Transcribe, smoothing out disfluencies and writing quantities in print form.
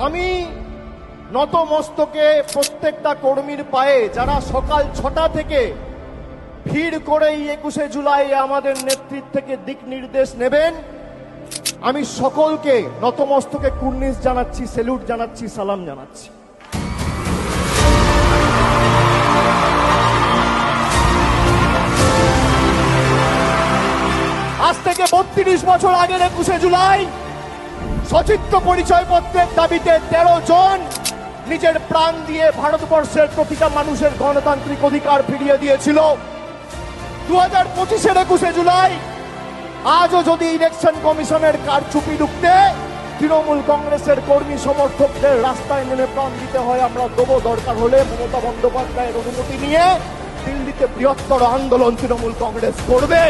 আমি নত মস্তকে প্রত্যেকটা কর্মীর পায়ে যারা সকাল 6টা থেকে ভিড় করে এই 21শে জুলাই আমাদের নেতৃত্ব থেকে দিক নির্দেশ নেবেন, আমি সকলকে নতমস্তকে কুর্নিশ জানাচ্ছি, স্যালুট জানাচ্ছি, সালাম জানাচ্ছি। আজ থেকে 32 বছর আগের 21শে জুলাই সচিত্র পরিচয়পত্রের দাবিতে 13 জন নিজের প্রাণ দিয়ে ভারতবর্ষের প্রতিটা মানুষের গণতান্ত্রিক অধিকার ফিরিয়ে দিয়েছিল। 2025-এর 21শে জুলাই আজও যদি ইলেকশন কমিশনের কারচুপি রুখতে তৃণমূল কংগ্রেসের কর্মী সমর্থকদের রাস্তায় নেমে প্রাণ দিতে হয়, আমরা দেবো। দরকার হলে মমতা বন্দ্যোপাধ্যায়ের অনুমতি নিয়ে দিল্লিতে বৃহত্তর আন্দোলন তৃণমূল কংগ্রেস করবে।